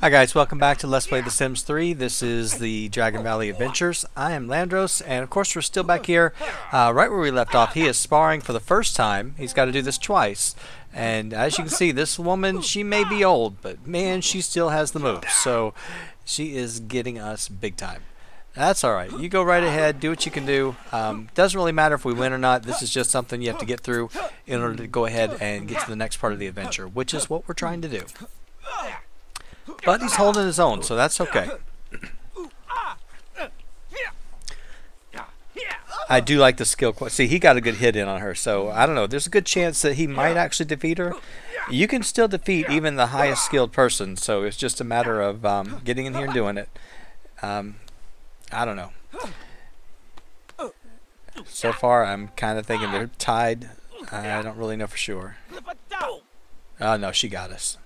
Hi guys, welcome back to Let's Play The Sims 3. This is the Dragon Valley Adventures. I am Landros, and of course we're still back here right where we left off. He is sparring for the first time. He's got to do this twice. And as you can see, this woman, she may be old, but man, she still has the moves. So she is getting us big time. That's alright. You go right ahead, do what you can do. Doesn't really matter if we win or not. This is just something you have to get through in order to go ahead and get to the next part of the adventure, which is what we're trying to do. But he's holding his own, so that's okay. I do like the skill. See, he got a good hit in on her, so I don't know. There's a good chance that he might actually defeat her. You can still defeat even the highest skilled person, so it's just a matter of getting in here and doing it. I don't know. So far, I'm kind of thinking they're tied. I don't really know for sure. Oh, no, she got us.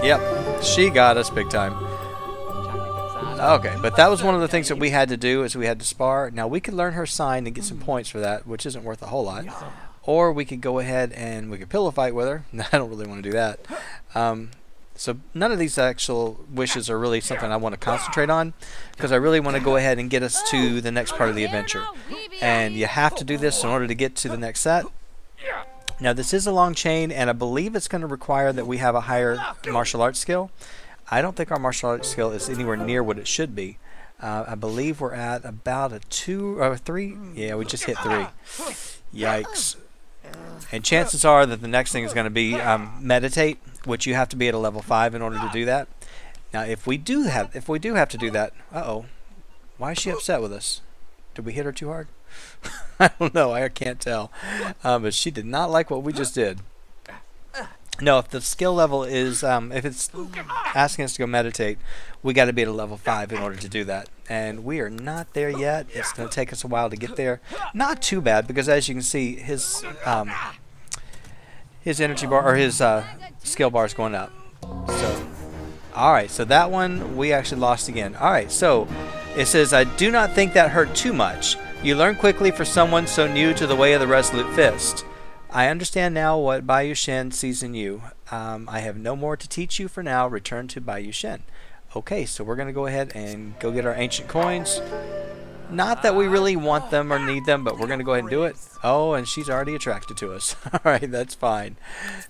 Yep, she got us big time. Okay, but that was one of the things that we had to do, is we had to spar. Now we could learn her sign and get some points for that, which isn't worth a whole lot. Or we could go ahead and we could pillow fight with her. I don't really want to do that. So none of these actual wishes are really something I want to concentrate on, because I really want to go ahead and get us to the next part of the adventure. And you have to do this in order to get to the next set. Now this is a long chain, and I believe it's going to require that we have a higher martial arts skill. I don't think our martial arts skill is anywhere near what it should be. I believe we're at about a 2 or 3. Yeah, we just hit 3. Yikes. And chances are that the next thing is going to be meditate, which you have to be at a level 5 in order to do that. Now if we do have to do that, why is she upset with us? Did we hit her too hard? I don't know. I can't tell. But she did not like what we just did. No, if the skill level is, if it's asking us to go meditate, we got to be at a level 5 in order to do that. And we are not there yet. It's going to take us a while to get there. Not too bad, because as you can see, his energy bar, or his skill bar is going up. So, alright, so that one we actually lost again. Alright, so it says, I do not think that hurt too much. You learn quickly for someone so new to the way of the resolute fist. I understand now what Bayou Shen sees in you. I have no more to teach you for now. Return to Bayou Shen. Okay, so we're going to go ahead and go get our ancient coins. Not that we really want them or need them, but we're going to go ahead and do it. Oh, and she's already attracted to us. Alright, that's fine.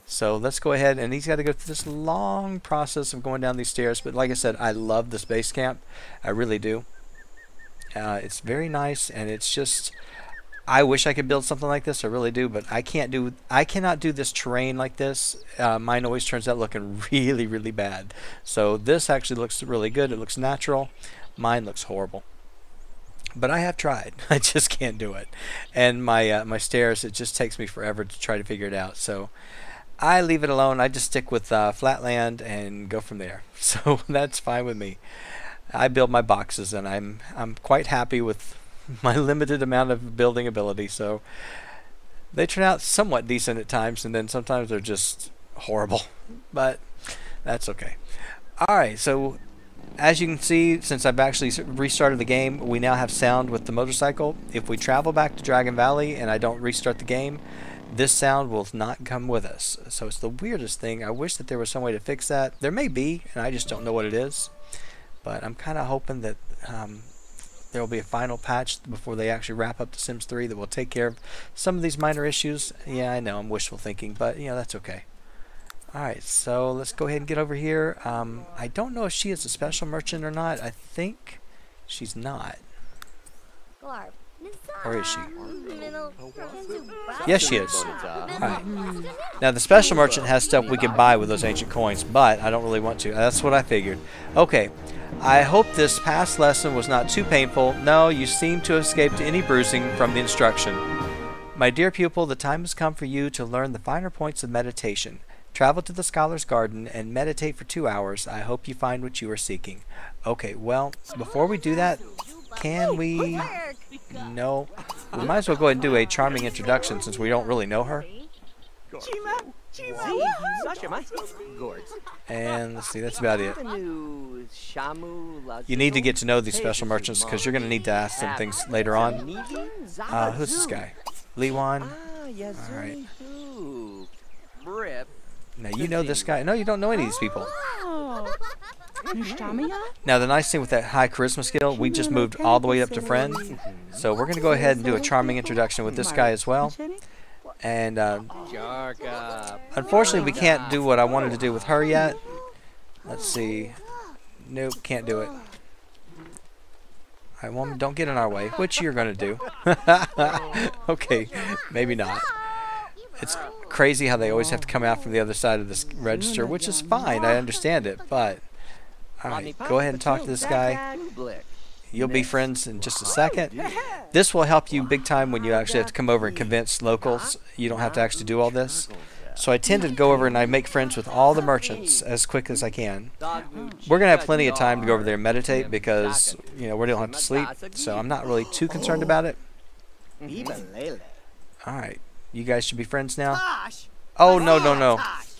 So let's go ahead, and he's got to go through this long process of going down these stairs. But like I said, I love this base camp. I really do. It's very nice, and it's just, I wish I could build something like this. I really do, but I cannot do this terrain like this. Mine always turns out looking really, really bad. So this actually looks really good. It looks natural. Mine looks horrible. But I have tried. I just can't do it. And my stairs, it just takes me forever to try to figure it out. So I leave it alone. I just stick with flatland and go from there. So that's fine with me. I build my boxes, and I'm quite happy with my limited amount of building ability. So they turn out somewhat decent at times, and then sometimes they're just horrible. But that's okay. Alright, so as you can see, since I've actually restarted the game, we now have sound with the motorcycle. If we travel back to Dragon Valley and I don't restart the game, this sound will not come with us. So it's the weirdest thing. I wish that there was some way to fix that. There may be, and I just don't know what it is. But I'm kind of hoping that there will be a final patch before they actually wrap up The Sims 3 that will take care of some of these minor issues. Yeah, I know, I'm wishful thinking, but you know, that's okay. Alright, so let's go ahead and get over here. I don't know if she is a special merchant or not. I think she's not. Or is she? Yes, she is. Alright. Now, the special merchant has stuff we can buy with those ancient coins, but I don't really want to. That's what I figured. Okay. I hope this past lesson was not too painful. No, you seem to have escaped any bruising from the instruction. My dear pupil, the time has come for you to learn the finer points of meditation. Travel to the Scholar's Garden and meditate for 2 hours. I hope you find what you are seeking. Okay, well, before we do that, can we... No. We might as well go ahead and do a charming introduction since we don't really know her. And let's see, that's about it. You need to get to know these special merchants, because you're going to need to ask them things later on. Who's this guy? Liwan? Alright. Now you know this guy. No, you don't know any of these people. Oh. Now the nice thing with that high charisma skill, we just moved all the way up to friend. So we're going to go ahead and do a charming introduction with this guy as well. And unfortunately we can't do what I wanted to do with her yet. Let's see. Nope, can't do it. Alright, woman, don't get in our way, which you're going to do. Okay, maybe not. It's crazy how they always have to come out from the other side of this register, which is fine, I understand it, but... Alright, go ahead and talk to this guy. You'll be friends in just a second. This will help you big time when you actually have to come over and convince locals. You don't have to actually do all this. So I tend to go over and I make friends with all the merchants as quick as I can. We're going to have plenty of time to go over there and meditate because, you know, we don't have to sleep. So I'm not really too concerned about it. Alright, you guys should be friends now. Oh, no, no, no.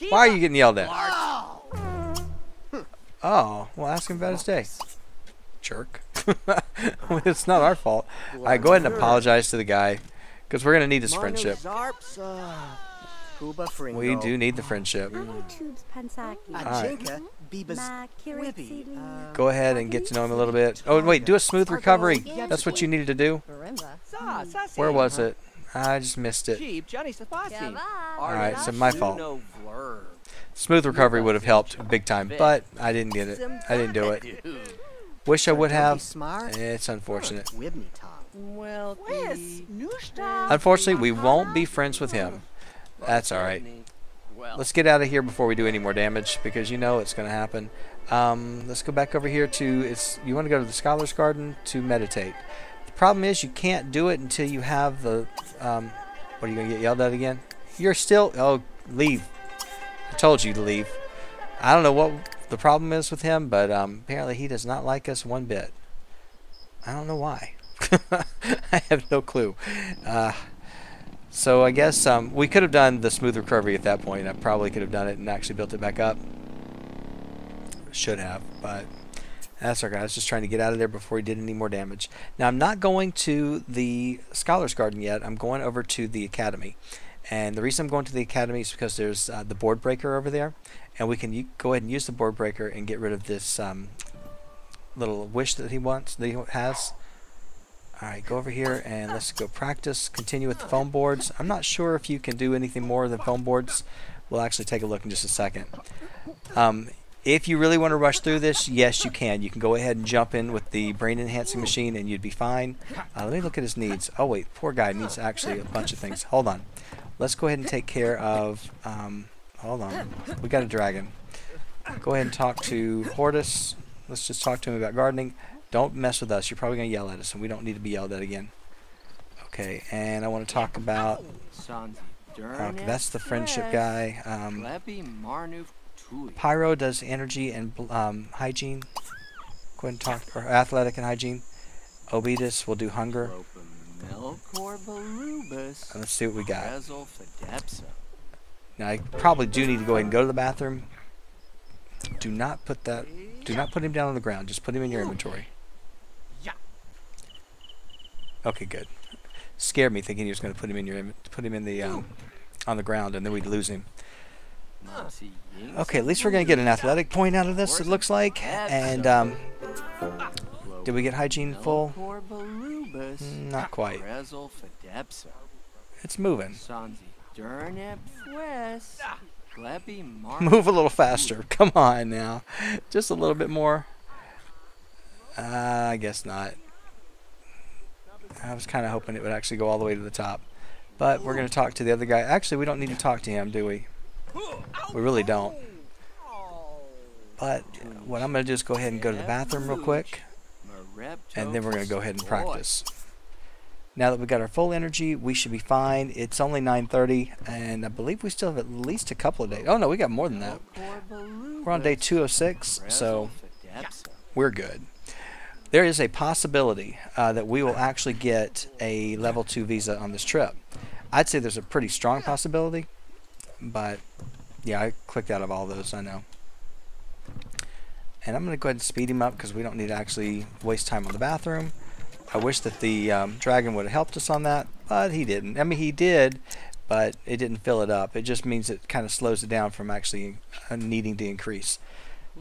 Why are you getting yelled at? Oh, well, ask him about his day. Jerk. It's not our fault. Alright, go ahead and apologize to the guy because we're going to need his friendship. We do need the friendship. Alright. Go ahead and get to know him a little bit. Oh, wait, do a smooth recovery. That's what you needed to do. Where was it? I just missed it. Alright, so my fault. Smooth recovery would have helped big time, but I didn't get it. I didn't do it. Wish I would have. It's unfortunate. Unfortunately, we won't be friends with him. That's alright. Let's get out of here before we do any more damage, because you know it's going to happen. Let's go back over here to... You want to go to the Scholar's Garden to meditate. The problem is you can't do it until you have the... what, are you going to get yelled at again? You're still... Oh, leave. I told you to leave. I don't know what the problem is with him, but apparently he does not like us one bit. I don't know why. I have no clue. So I guess we could have done the smooth recovery at that point. I probably could have done it and actually built it back up. Should have, but that's okay. I was just trying to get out of there before he did any more damage. Now I'm not going to the Scholar's Garden yet. I'm going over to the Academy. And the reason I'm going to the Academy is because there's the board breaker over there. And we can go ahead and use the board breaker and get rid of this little wish that he has. Alright, go over here and let's go practice. Continue with the foam boards. I'm not sure if you can do anything more than foam boards. We'll actually take a look in just a second. If you really want to rush through this, yes you can. You can go ahead and jump in with the brain enhancing machine and you'd be fine. Let me look at his needs. Oh wait, poor guy needs actually a bunch of things. Hold on. Let's go ahead and take care of... hold on. We got a dragon. Go ahead and talk to Hortus. Let's just talk to him about gardening. Don't mess with us. You're probably going to yell at us, and we don't need to be yelled at again. Okay, and I want to talk about... Okay, that's the friendship guy. Pyro does energy and hygiene. Go ahead and talk... Or athletic and hygiene. Obedus will do hunger. And let's see what we got. Now, I probably do need to go ahead and go to the bathroom. Do not put him down on the ground. Just put him in your inventory. Okay, good. Scared me thinking he was going to put him in the on the ground and then we'd lose him. Okay, at least we're going to get an athletic point out of this. It looks like. And did we get hygiene full? Not quite. It's moving. Move a little faster. Come on now. Just a little bit more. I guess not. I was kind of hoping it would actually go all the way to the top. But we're going to talk to the other guy. Actually, we don't need to talk to him, do we? We really don't. But what I'm going to do is go ahead and go to the bathroom real quick. And then we're going to go ahead and practice. Now that we've got our full energy, we should be fine. It's only 9:30, and I believe we still have at least a couple of days. Oh, no, we got more than that. We're on day 206, so we're good. There is a possibility that we will actually get a level 2 visa on this trip. I'd say there's a pretty strong possibility, but yeah, I clicked out of all those, I know. And I'm going to go ahead and speed him up because we don't need to actually waste time on the bathroom. I wish that the dragon would have helped us on that, but he didn't. I mean, he did, but it didn't fill it up. It just means it kind of slows it down from actually needing to increase,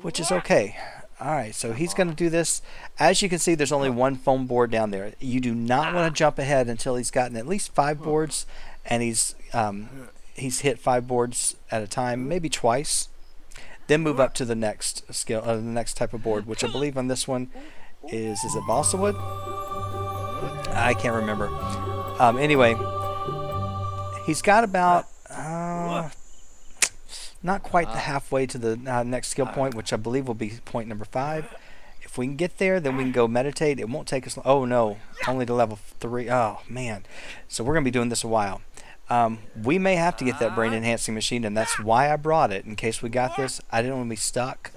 which is okay. Alright, so he's going to do this. As you can see, there's only one foam board down there. You do not want to jump ahead until he's gotten at least 5 boards, and he's hit 5 boards at a time, maybe twice. Then move up to the next skill, the next type of board, which I believe on this one is it balsa wood? I can't remember. Anyway, he's got about not quite the halfway to the next skill point, which I believe will be point number 5. If we can get there, then we can go meditate. It won't take us long. Oh no, only to level 3. Oh man. So we're going to be doing this a while. We may have to get that brain enhancing machine, and that's why I brought it, in case we got this. I didn't want to be stuck,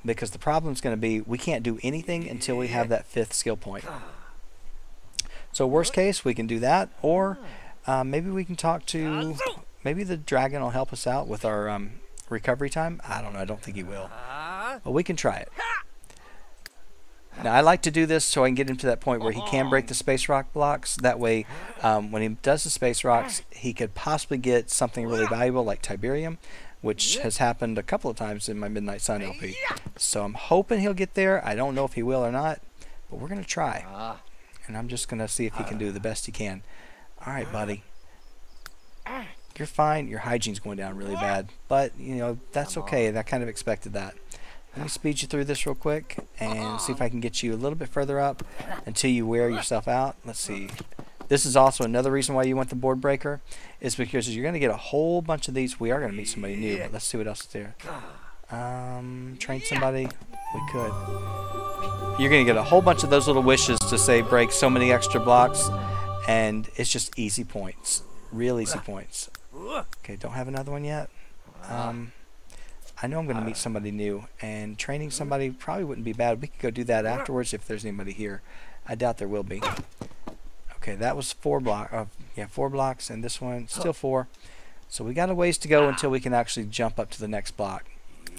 because the problem is going to be we can't do anything until we have that 5th skill point. So worst case, we can do that, or maybe we can talk to, maybe the dragon will help us out with our recovery time. I don't know. I don't think he will. But we can try it. Now, I like to do this so I can get him to that point where he can break the space rock blocks. That way, when he does the space rocks, he could possibly get something really valuable like Tiberium, which has happened a couple of times in my Midnight Sun LP. So I'm hoping he'll get there. I don't know if he will or not, but we're going to try. And I'm just going to see if he can do the best he can. All right, buddy. You're fine. Your hygiene's going down really bad, but you know that's okay. I kind of expected that. Let me speed you through this real quick and see if I can get you a little bit further up until you wear yourself out. Let's see. This is also another reason why you want the board breaker, is because you're going to get a whole bunch of these. We are going to meet somebody new, but let's see what else is there. Train somebody. We could. You're going to get a whole bunch of those little wishes to say break so many extra blocks, and it's just easy points. Real easy points. Okay, don't have another one yet. I know I'm going to meet somebody new, and training somebody probably wouldn't be bad. We could go do that afterwards if there's anybody here. I doubt there will be. Okay, that was 4 blocks, and this one still 4. So we got a ways to go until we can actually jump up to the next block.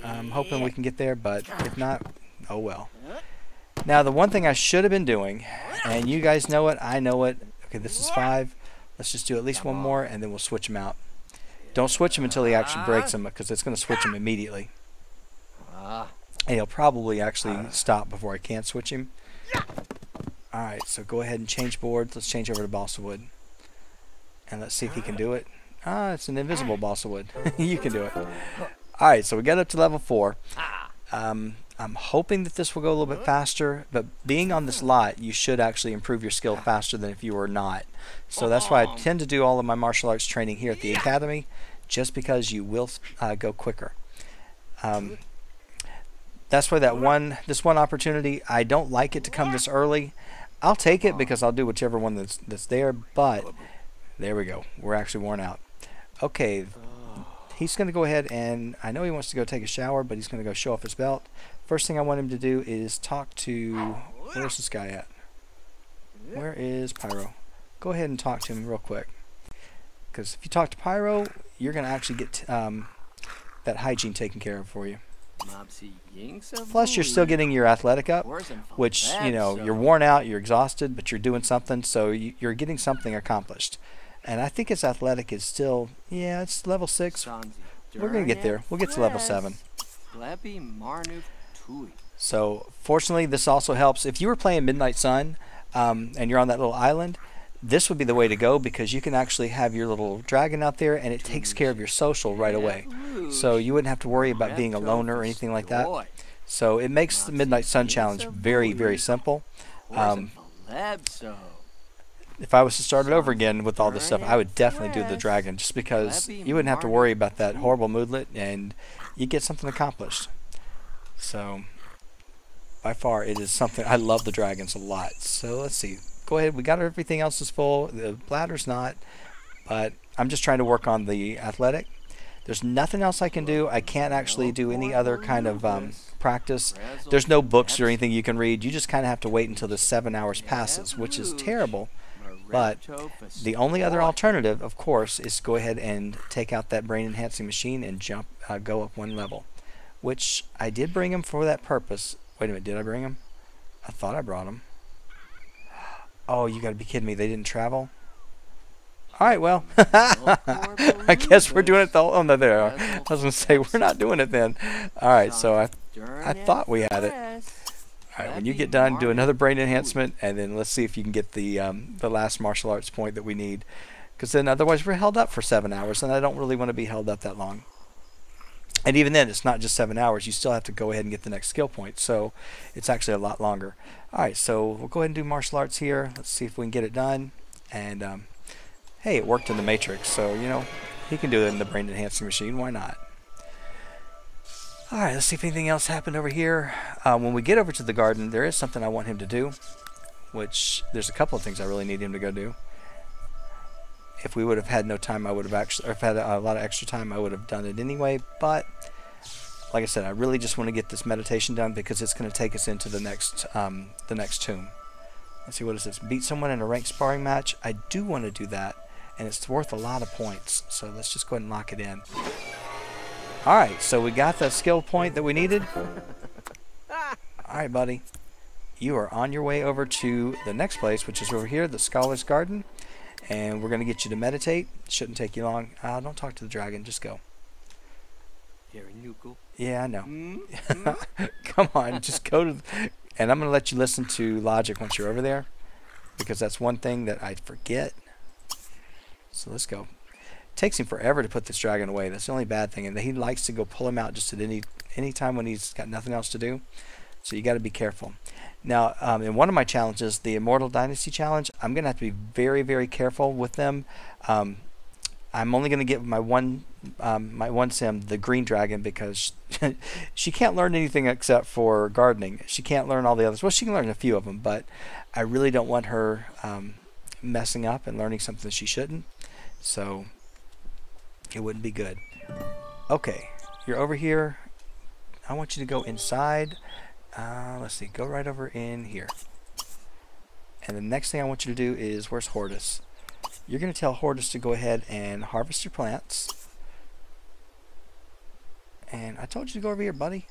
I'm hoping we can get there, but if not, oh well. Now the one thing I should have been doing, and you guys know it, I know it. Okay, this is 5. Let's just do at least one more, and then we'll switch them out. Don't switch him until he actually breaks them, because it's going to switch him immediately. And he'll probably actually stop before I can switch him. Alright, so go ahead and change boards. Let's change over to balsa wood. And let's see if he can do it. It's an invisible balsa wood. You can do it. Alright, so we got up to level 4. I'm hoping that this will go a little bit faster, but being on this lot, you should actually improve your skill faster than if you were not. So that's why I tend to do all of my martial arts training here at the Academy, just because you will go quicker. That's why this one opportunity, I don't like it to come this early. I'll take it because I'll do whichever one that's there, but there we go. We're actually worn out. Okay, he's going to go ahead and, I know he wants to go take a shower, but he's going to go show off his belt. First thing I want him to do is talk to, where's this guy at? Where is Pyro? Go ahead and talk to him real quick. Because if you talk to Pyro, you're going to actually get that hygiene taken care of for you. Plus, you're still getting your athletic up, which, you know, you're worn out, you're exhausted, but you're doing something, so you're getting something accomplished. And I think his athletic is still, yeah, it's level 6. We're going to get there. We'll get to level 7. So, fortunately, this also helps. If you were playing Midnight Sun and you're on that little island, this would be the way to go, because you can actually have your little dragon out there, and it takes care of your social right away. So you wouldn't have to worry about being a loner or anything like that. So it makes the Midnight Sun Challenge very, very simple. If I was to start it over again with all this stuff, I would definitely do the dragon, just because you wouldn't have to worry about that horrible moodlet, and you get something accomplished. So by far, it is something. I love the dragons a lot. So let's see. Go ahead. We got everything else is full. The bladder's not, but I'm just trying to work on the athletic. There's nothing else I can do. I can't actually do any other kind of practice. There's no books or anything you can read. You just kind of have to wait until the 7 hours passes, which is terrible. But the only other alternative, of course, is to go ahead and take out that brain enhancing machine and go up 1 level, which I did bring him for that purpose. Wait a minute, did I bring him? I thought I brought him. Oh, you got to be kidding me. They didn't travel? Alright, well, I guess we're doing it the whole, oh no, there. I was going to say, we're not doing it then. Alright, so I thought we had it. Alright, when you get done, do another brain enhancement, and then let's see if you can get the last martial arts point that we need. Because then otherwise we're held up for 7 hours, and I don't really want to be held up that long. And even then, it's not just 7 hours. You still have to go ahead and get the next skill point, so it's actually a lot longer. Alright, so we'll go ahead and do martial arts here. Let's see if we can get it done. And hey, it worked in the Matrix, so you know, he can do it in the brain enhancing machine. Why not? Alright, let's see if anything else happened over here. When we get over to the garden, there is something I want him to do, which there's a couple of things I really need him to go do. If we would have had no time, I would have actually, or if I had a lot of extra time, I would have done it anyway. But like I said, I really just want to get this meditation done because it's going to take us into the next tomb. Let's see, what is this? Beat someone in a ranked sparring match. I do want to do that, and it's worth a lot of points. So let's just go ahead and lock it in. Alright, so we got the skill point that we needed. Alright, buddy. You are on your way over to the next place, which is over here, the Scholar's Garden. And we're going to get you to meditate. Shouldn't take you long. Don't talk to the dragon. Just go. Yeah, I know. Come on, just go to... And I'm going to let you listen to logic once you're over there. Because that's one thing that I forget. So let's go. Takes him forever to put this dragon away. That's the only bad thing, and he likes to go pull him out just at any time when he's got nothing else to do. So you got to be careful. Now, in one of my challenges, the Immortal Dynasty challenge, I'm going to have to be very, very careful with them. I'm only going to give my one sim, the green dragon, because she can't learn anything except for gardening. She can't learn all the others. Well, she can learn a few of them, but I really don't want her messing up and learning something she shouldn't. So it wouldn't be good. Okay, you're over here. I want you to go inside. Let's see, go right over in here. And the next thing I want you to do is, where's Hortus? You're going to tell Hortus to go ahead and harvest your plants. And I told you to go over here, buddy.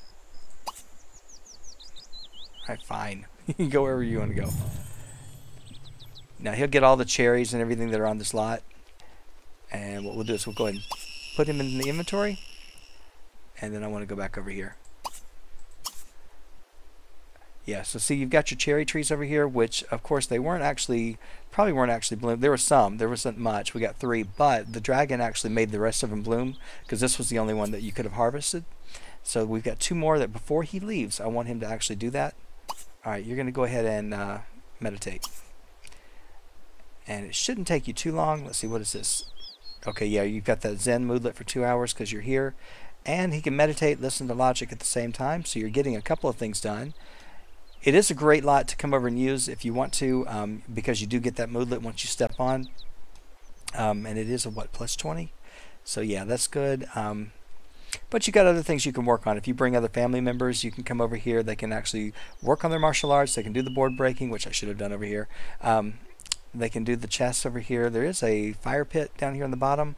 Alright, fine. You can go wherever you want to go. Now he'll get all the cherries and everything that are on this lot. And what we'll do is we'll go ahead and put him in the inventory. And then I want to go back over here. Yeah, so see, you've got your cherry trees over here, which of course they probably weren't actually bloomed. There were some, there wasn't much. We got 3, but the dragon actually made the rest of them bloom because this was the only one that you could have harvested. So we've got 2 more that before he leaves, I want him to actually do that. Alright, you're going to go ahead and meditate. And it shouldn't take you too long. Let's see, what is this? Okay, yeah, you've got that Zen moodlet for 2 hours because you're here. And he can meditate, listen to logic at the same time, so you're getting a couple of things done. It is a great lot to come over and use if you want to, because you do get that moodlet once you step on. And it is a, what, plus 20? So yeah, that's good. But you got other things you can work on. If you bring other family members, you can come over here. They can actually work on their martial arts. They can do the board breaking, which I should have done over here. They can do the chess over here. There is a fire pit down here on the bottom.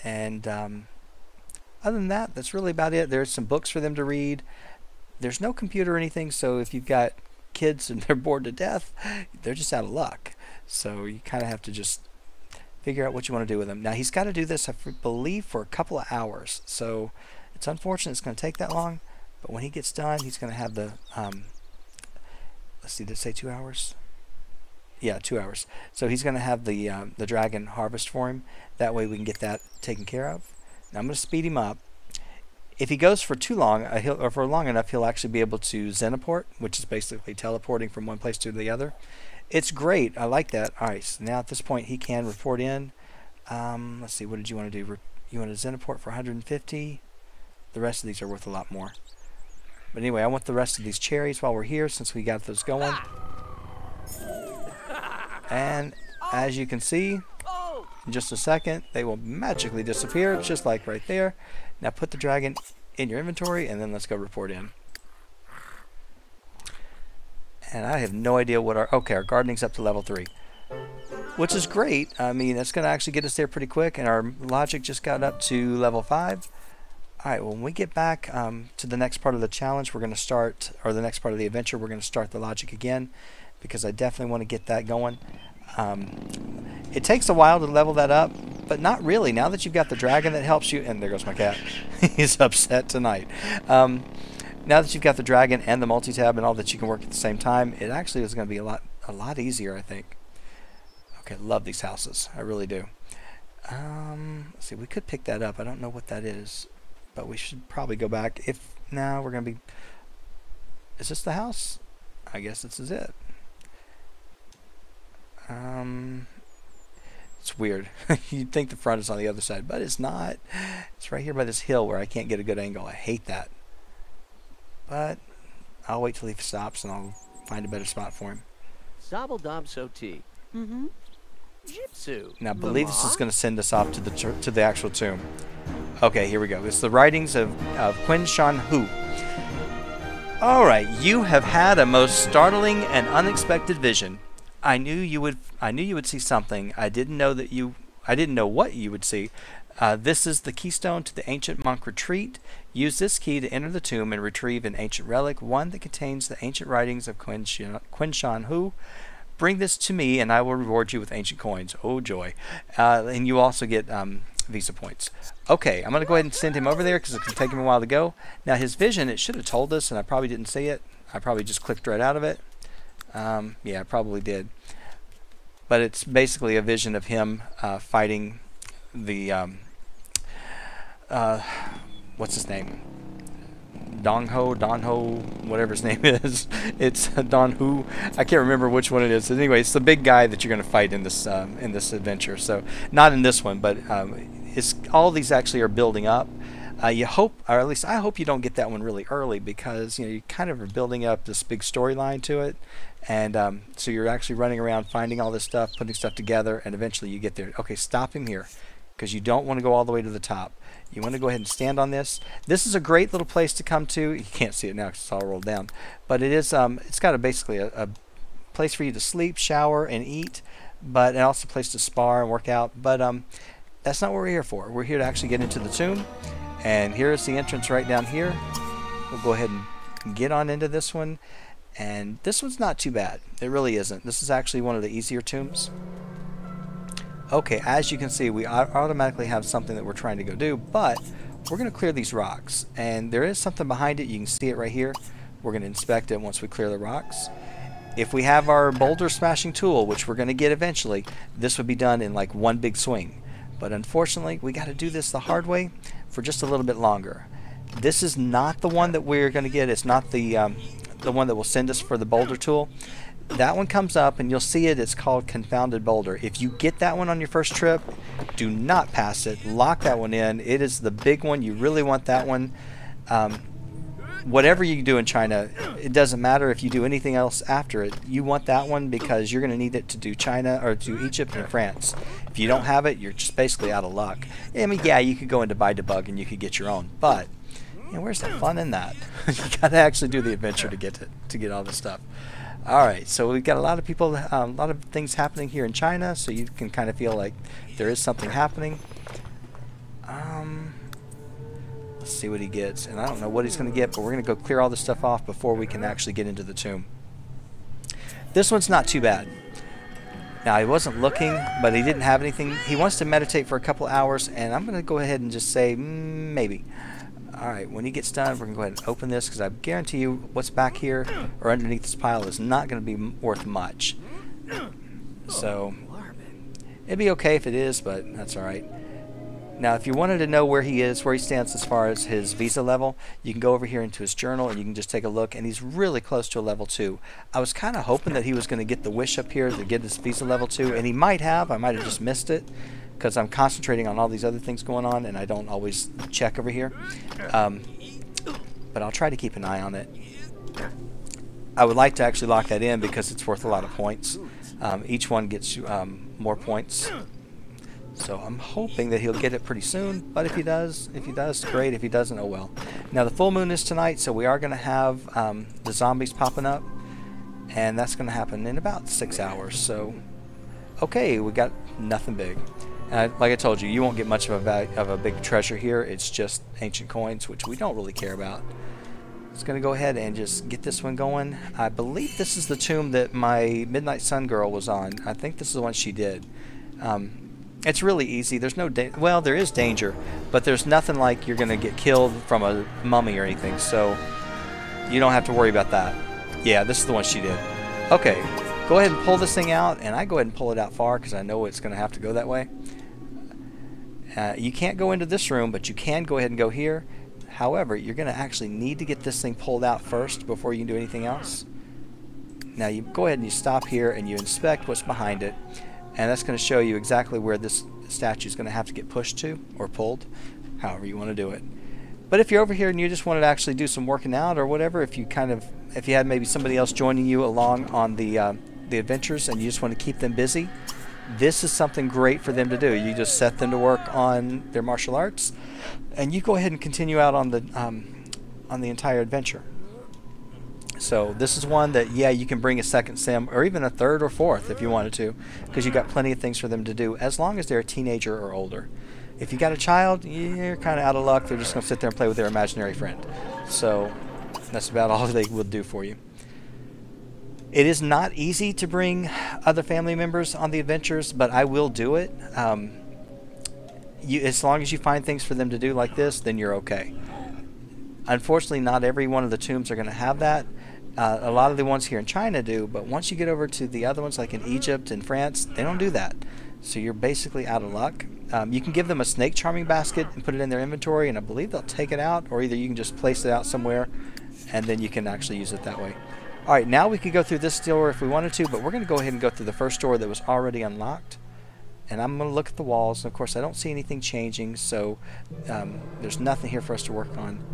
And other than that, that's really about it. There's some books for them to read. There's no computer or anything, so if you've got kids and they're bored to death, they're just out of luck. So you kind of have to just figure out what you want to do with them. Now he's got to do this, I believe, for a couple of hours. So it's unfortunate it's going to take that long, but when he gets done, he's going to have the, let's see, did it say 2 hours? Yeah, 2 hours. So he's going to have the dragon harvest for him. That way we can get that taken care of. Now I'm going to speed him up. If he goes for too long, or for long enough, he'll actually be able to Zenaport, which is basically teleporting from one place to the other. It's great. I like that. Alright, so now at this point he can report in. Let's see, what did you want to do? You want to Zenaport for 150? The rest of these are worth a lot more. But anyway, I want the rest of these cherries while we're here, since we got those going. And as you can see, in just a second, they will magically disappear, just like right there. Now put the dragon in your inventory, and then let's go report in. And I have no idea what our gardening's up to level 3, which is great. I mean, that's going to actually get us there pretty quick, and our logic just got up to level 5. Alright, well, when we get back to the next part of the challenge, we're going to start, or the next part of the adventure, we're going to start the logic again, because I definitely want to get that going. It takes a while to level that up, but not really. Now that you've got the dragon that helps you, and there goes my cat. He's upset tonight. Now that you've got the dragon and the multi-tab and all that you can work at the same time, it actually is going to be a lot easier, I think. Okay, love these houses. I really do. Let's see, we could pick that up. I don't know what that is, but we should probably go back. If now we're going to be... Is this the house? I guess this is it. It's weird. You'd think the front is on the other side, but it's not. It's right here by this hill where I can't get a good angle. I hate that. But I'll wait till he stops and I'll find a better spot for him. Sabaldom Soti. Mm-hmm. Jitsu. Now I believe this is going to send us off to the actual tomb. Okay, here we go. It's the writings of Qin Shan Hu. Alright, you have had a most startling and unexpected vision. I knew you would see something. I didn't know what you would see. This is the keystone to the ancient monk retreat. Use this key to enter the tomb and retrieve an ancient relic, one that contains the ancient writings of Qin Shan Hu. Bring this to me and I will reward you with ancient coins. Oh joy. And you also get Visa points. Okay, I'm going to go ahead and send him over there because it can take him a while to go. Now his vision, it should have told us and I probably didn't see it. I probably just clicked right out of it. Yeah, I probably did. But it's basically a vision of him fighting the... what's his name? Donho, whatever his name is. It's Don Hu. I can't remember which one it is. Anyway, it's the big guy that you're going to fight in this adventure. So not in this one, but all these actually are building up. You hope, or at least I hope, you don't get that one really early because you kind of are building up this big storyline to it, and so you're actually running around finding all this stuff, putting stuff together, and eventually you get there. Okay, stop him here because you don't want to go all the way to the top. You want to go ahead and stand on this. This is a great little place to come to. You can't see it now because it's all rolled down, but it is. It's got basically a place for you to sleep, shower, and eat, and also a place to spar and work out. But that's not what we're here for. We're here to actually get into the tomb, and here's the entrance right down here. We'll go ahead and get on into this one, and this one's not too bad. It really isn't. This is actually one of the easier tombs. Okay, as you can see, we automatically have something that we're trying to go do, but we're going to clear these rocks, and there is something behind it. You can see it right here. We're going to inspect it once we clear the rocks. If we have our boulder smashing tool, which we're going to get eventually, this would be done in like one big swing. But unfortunately, we got to do this the hard way for just a little bit longer. This is not the one that we're going to get. It's not the one that will send us for the boulder tool. That one comes up and you'll see it. It's called Confounded Boulder. If you get that one on your first trip, do not pass it. Lock that one in. It is the big one. You really want that one. Whatever you do in China, it doesn't matter if you do anything else after it. You want that one because you're going to need it to do China or to Egypt and France. If you don't have it, you're just basically out of luck. I mean, yeah, you could go into Buy Debug and you could get your own, but where's the fun in that? You got to actually do the adventure to get all this stuff. Alright, so we've got a lot of people, a lot of things happening here in China, so you can kind of feel like there is something happening. Let's see what he gets, and I don't know what he's going to get, but we're going to go clear all this stuff off before we can actually get into the tomb. This one's not too bad. Now, he wasn't looking, but he didn't have anything. He wants to meditate for a couple hours, and I'm going to go ahead and just say maybe. Alright, when he gets done, we're going to go ahead and open this because I guarantee you what's back here or underneath this pile is not going to be worth much. So, it'd be okay if it is, but that's alright. Now, if you wanted to know where he is, where he stands as far as his visa level, you can go over here into his journal and you can just take a look, and he's really close to a level 2. I was kind of hoping that he was going to get the wish up here to get his visa level 2, and he might have. I might have just missed it, because I'm concentrating on all these other things going on and I don't always check over here. But I'll try to keep an eye on it. I would like to actually lock that in because it's worth a lot of points. Each one gets you more points. So I'm hoping that he'll get it pretty soon, but if he does, great. If he doesn't, oh well. Now the full moon is tonight, so we are going to have the zombies popping up, and that's going to happen in about 6 hours. So, okay, we got nothing big. Like I told you, you won't get much of a big treasure here. It's just ancient coins, which we don't really care about. It's going to go ahead and just get this one going. I believe this is the tomb that my Midnight Sun girl was on. I think this is the one she did. It's really easy. There's no well, there is danger, but there's nothing like you're going to get killed from a mummy or anything, so you don't have to worry about that. Yeah, this is the one she did. Okay, go ahead and pull this thing out, and I go ahead and pull it out far because I know it's going to have to go that way. You can't go into this room, but you can go ahead and go here. However, you're going to actually need to get this thing pulled out first before you can do anything else. Now you go ahead and you stop here and you inspect what's behind it, and that's going to show you exactly where this statue is going to have to get pushed to or pulled, however you want to do it. But if you're over here and you just wanted to actually do some working out or whatever, if you had maybe somebody else joining you along on the adventures and you just want to keep them busy, this is something great for them to do. You just set them to work on their martial arts, and you go ahead and continue out on the entire adventure. So this is one that, yeah, you can bring a second sim or even a third or fourth if you wanted to, because you've got plenty of things for them to do as long as they're a teenager or older. If you got a child, you're kind of out of luck. They're just going to sit there and play with their imaginary friend. So that's about all they will do for you. It is not easy to bring other family members on the adventures, but I will do it. As long as you find things for them to do like this, then you're okay. Unfortunately, not every one of the tombs are going to have that. A lot of the ones here in China do, but once you get over to the other ones like in Egypt and France, they don't do that. So you're basically out of luck. You can give them a snake charming basket and put it in their inventory, and I believe they'll take it out, or either you can just place it out somewhere and then you can actually use it that way. Alright, now we could go through this door if we wanted to, but we're going to go ahead and go through the first door that was already unlocked. And I'm going to look at the walls, and of course I don't see anything changing, so there's nothing here for us to work on.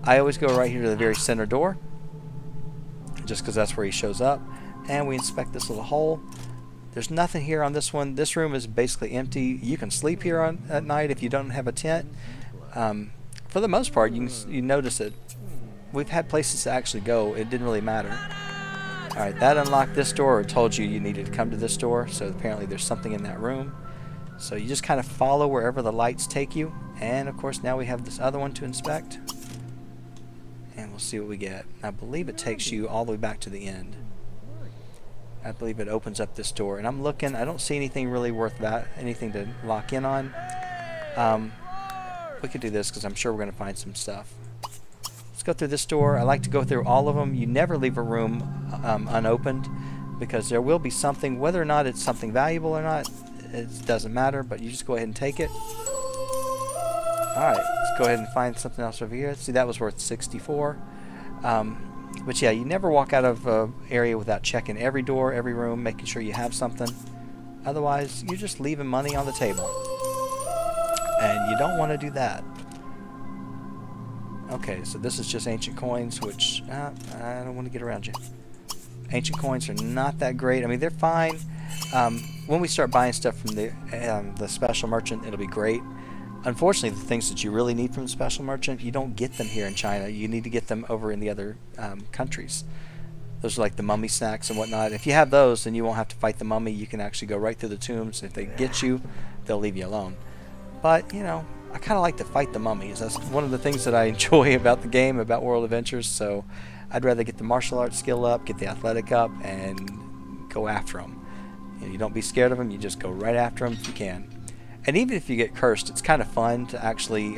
I always go right here to the very center door, just because that's where he shows up, and we inspect this little hole. There's nothing here on this one. This room is basically empty. You can sleep here at night if you don't have a tent. For the most part, you notice it. We've had places to actually go. It didn't really matter. Alright, that unlocked this door, or told you needed to come to this door, so apparently there's something in that room. So you just kind of follow wherever the lights take you, and of course now we have this other one to inspect. And we'll see what we get. I believe it takes you all the way back to the end. I believe it opens up this door, and I'm looking. I don't see anything really worth anything to lock in on. We could do this because I'm sure we're going to find some stuff. Let's go through this door. I like to go through all of them. You never leave a room unopened, because there will be something. Whether or not it's something valuable or not, it doesn't matter, but you just go ahead and take it. Alright, let's go ahead and find something else over here. See, that was worth 64. But yeah, you never walk out of an area without checking every door, every room, making sure you have something. Otherwise, you're just leaving money on the table. And you don't want to do that. Okay, so this is just ancient coins, which I don't want to get around you. Ancient coins are not that great. I mean, they're fine. When we start buying stuff from the special merchant, it'll be great. Unfortunately, the things that you really need from the special merchant, you don't get them here in China. You need to get them over in the other countries. Those are like the mummy snacks and whatnot. If you have those, then you won't have to fight the mummy. You can actually go right through the tombs. If they get you, they'll leave you alone. But, you know, I kind of like to fight the mummies. That's one of the things that I enjoy about the game, about World Adventures. So I'd rather get the martial arts skill up, get the athletic up, and go after them. You don't be scared of them. You just go right after them if you can. And even if you get cursed, it's kind of fun to actually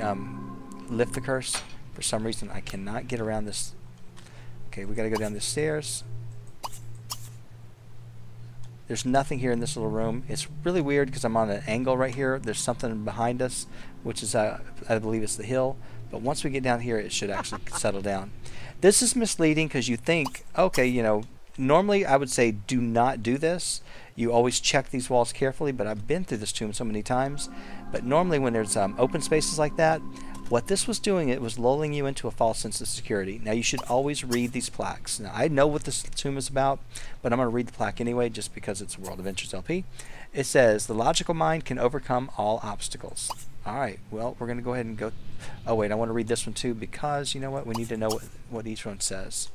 lift the curse. For some reason, I cannot get around this. Okay, we got to go down the stairs. There's nothing here in this little room. It's really weird because I'm on an angle right here. There's something behind us, which is, I believe it's the hill. But once we get down here, it should actually settle down. This is misleading because you think, okay, you know, normally I would say do not do this. You always check these walls carefully, but I've been through this tomb so many times. But normally when there's open spaces like that, what this was doing, it was lulling you into a false sense of security. Now you should always read these plaques. Now I know what this tomb is about, but I'm going to read the plaque anyway just because it's World Adventures LP. It says, the logical mind can overcome all obstacles. Alright, well we're going to go ahead and go... Oh wait, I want to read this one too because, you know what, we need to know what each one says.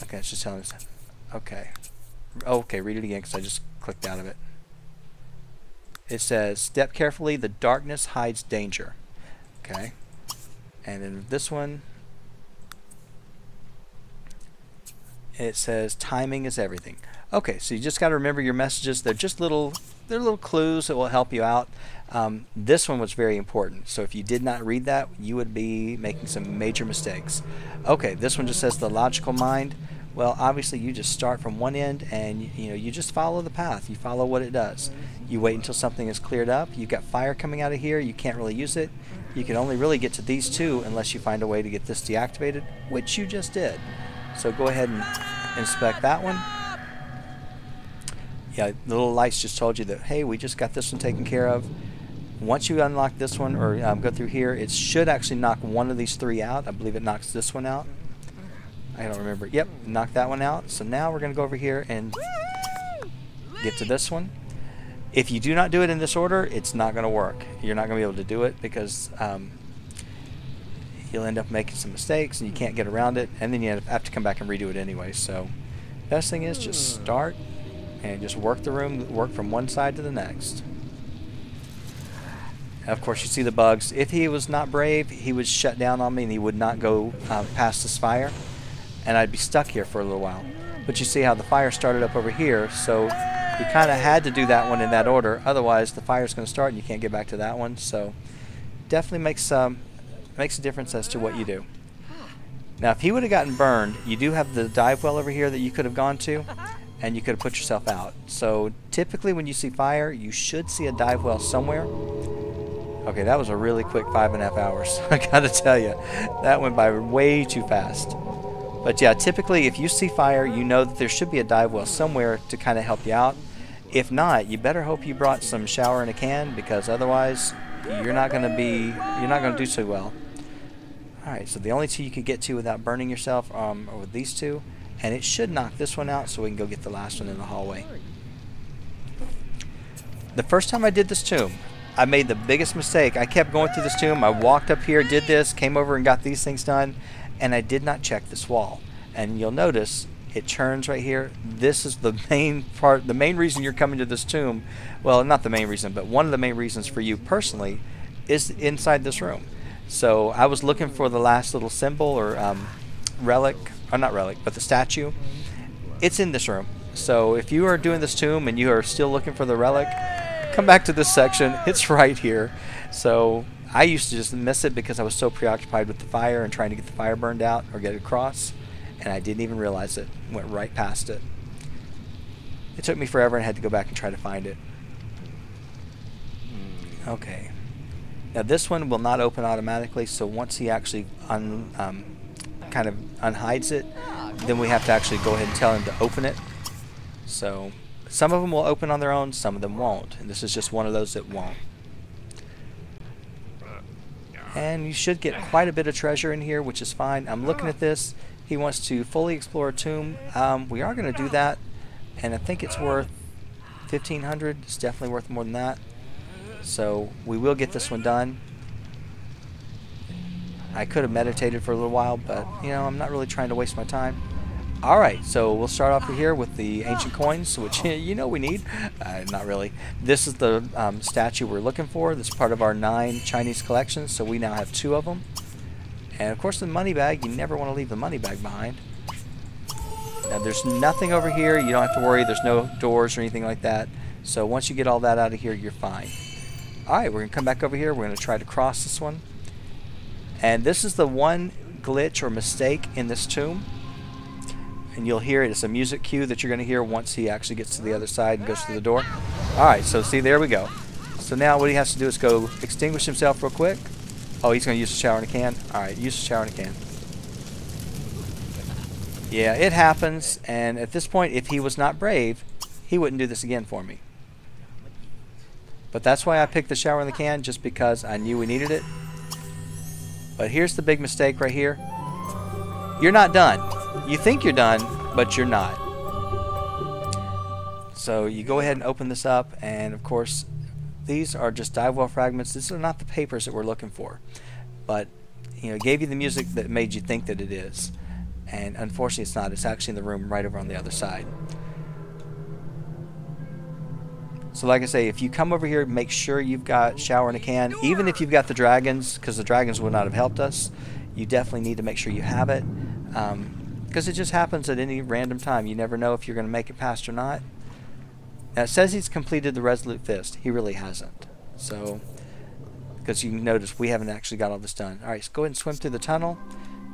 Okay, it's just telling us. Okay. Okay, read it again because I just clicked out of it. It says, step carefully, the darkness hides danger. Okay. And then this one, It says timing is everything. Okay, so you just got to remember your messages. They're little clues that will help you out. This one was very important. So if you did not read that, you would be making some major mistakes. Okay, this one just says the logical mind. Well, obviously you just start from one end and you just follow the path. You follow what it does. You wait until something is cleared up. You've got fire coming out of here. You can't really use it. You can only really get to these two unless you find a way to get this deactivated, which you just did. So go ahead and inspect that one. Yeah, the little lights just told you that, hey, we just got this one taken care of. Once you unlock this one or go through here, it should actually knock one of these three out. I believe it knocks this one out. I don't remember. Yep, knock that one out. So now we're going to go over here and get to this one. If you do not do it in this order, it's not going to work. You're not going to be able to do it because you'll end up making some mistakes and you can't get around it, and then you have to come back and redo it anyway. So best thing is just start and just work the room, work from one side to the next. Of course, you see the bugs. If he was not brave, he would shut down on me and he would not go past this fire, and I'd be stuck here for a little while. But you see how the fire started up over here, so you kind of had to do that one in that order. Otherwise, the fire's going to start and you can't get back to that one. So definitely makes a difference as to what you do. Now, if he would have gotten burned, you do have the dive well over here that you could have gone to, and you could have put yourself out. So typically when you see fire, you should see a dive well somewhere. Okay, that was a really quick 5.5 hours. I gotta tell you, that went by way too fast. But yeah, typically if you see fire, you know that there should be a dive well somewhere to kind of help you out. If not, you better hope you brought some shower in a can, because otherwise you're not going to do so well. Alright, so the only two you could get to without burning yourself are with these two, and it should knock this one out so we can go get the last one in the hallway. The first time I did this tomb, I made the biggest mistake. I kept going through this tomb. I walked up here, did this, came over and got these things done, and I did not check this wall. And you'll notice it turns right here. This is the main part, the main reason you're coming to this tomb. Well, not the main reason, but one of the main reasons for you personally is inside this room. So I was looking for the last little symbol or relic, or not relic, but the statue. It's in this room. So if you are doing this tomb and you are still looking for the relic, come back to this section. It's right here. So I used to just miss it because I was so preoccupied with the fire and trying to get the fire burned out or get it across, and I didn't even realize it. Went right past it. It took me forever and I had to go back and try to find it. Okay. Now this one will not open automatically, so once he actually kind of unhides it, then we have to actually go ahead and tell him to open it. So some of them will open on their own, some of them won't, and this is just one of those that won't. And you should get quite a bit of treasure in here, which is fine. I'm looking at this. He wants to fully explore a tomb. We are going to do that, and I think it's worth 1,500. It's definitely worth more than that. So we will get this one done. I could have meditated for a little while, but I'm not really trying to waste my time. Alright, so we'll start off here with the ancient coins, which we need. Not really. This is the statue we're looking for. This is part of our 9 Chinese collections, so we now have 2 of them. And of course the money bag, you never want to leave the money bag behind. Now there's nothing over here, you don't have to worry, there's no doors or anything like that. So once you get all that out of here, you're fine. Alright, we're going to come back over here, we're going to try to cross this one. And this is the one glitch or mistake in this tomb. And you'll hear it. It's a music cue that you're going to hear once he actually gets to the other side and goes through the door. Alright, so see, there we go. So now what he has to do is go extinguish himself real quick. Oh, he's going to use the shower in a can. Alright, use the shower in a can. Yeah, it happens. And at this point, if he was not brave, he wouldn't do this again for me. But that's why I picked the shower in the can, just because I knew we needed it. But here's the big mistake right here. You're not done. You think you're done, but you're not. So you go ahead and open this up, and of course these are just dive well fragments. These are not the papers that we're looking for, but it gave you the music that made you think that it is, and unfortunately it's not. It's actually in the room right over on the other side. So like I say, if you come over here, make sure you've got shower in a can. Even if you've got the dragons, because the dragons would not have helped us, you definitely need to make sure you have it. because it just happens at any random time. You never know if you're going to make it past or not. Now it says he's completed the Resolute Fist. He really hasn't. So, because you can notice we haven't actually got all this done. All right, so go ahead and swim through the tunnel.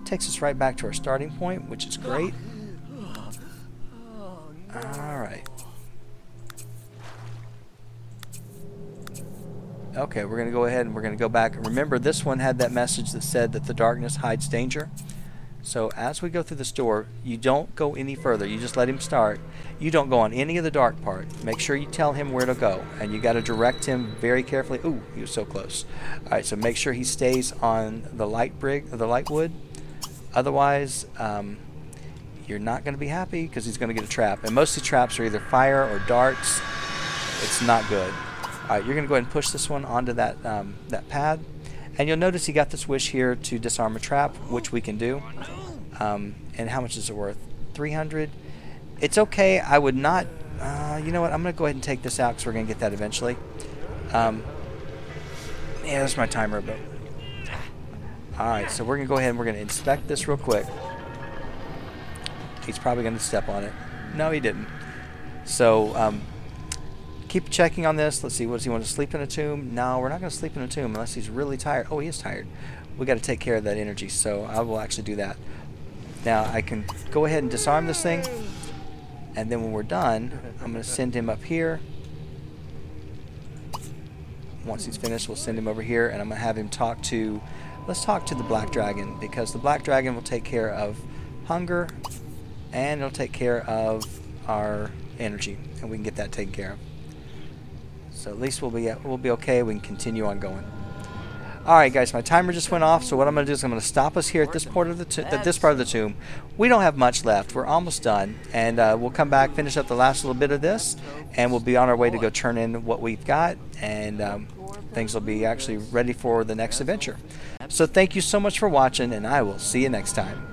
Takes us right back to our starting point, which is great. All right. Okay, we're going to go ahead and we're going to go back. Remember, this one had that message that said that the darkness hides danger. So as we go through this door, you don't go any further. You just let him start. You don't go on any of the dark part. Make sure you tell him where to go, and you got to direct him very carefully. Ooh, he was so close. All right, so make sure he stays on the light brig, the light wood. Otherwise, you're not going to be happy because he's going to get a trap. And most of the traps are either fire or darts. It's not good. All right, you're going to go ahead and push this one onto that that pad. And you'll notice he got this wish here to disarm a trap, which we can do. And how much is it worth? 300. It's okay. I would not... you know what? I'm going to go ahead and take this out because we're going to get that eventually. Yeah, that's my timer. But alright, so we're going to go ahead and we're going to inspect this real quick. He's probably going to step on it. No, he didn't. So, keep checking on this. Let's see, what does he want to sleep in a tomb? No, we're not going to sleep in a tomb unless he's really tired. Oh, he is tired. We got to take care of that energy, so I will actually do that. Now, I can go ahead and disarm this thing, and then when we're done, I'm going to send him up here. Once he's finished, we'll send him over here, and I'm going to have him talk to... Let's talk to the Black Dragon, because the Black Dragon will take care of hunger, and it'll take care of our energy, and we can get that taken care of. So at least we'll be okay. We can continue on going. All right, guys, my timer just went off. So what I'm going to do is I'm going to stop us here at this part of the tomb. We don't have much left. We're almost done, and we'll come back, finish up the last little bit of this, and we'll be on our way to go turn in what we've got, and things will be actually ready for the next adventure. So thank you so much for watching, and I will see you next time.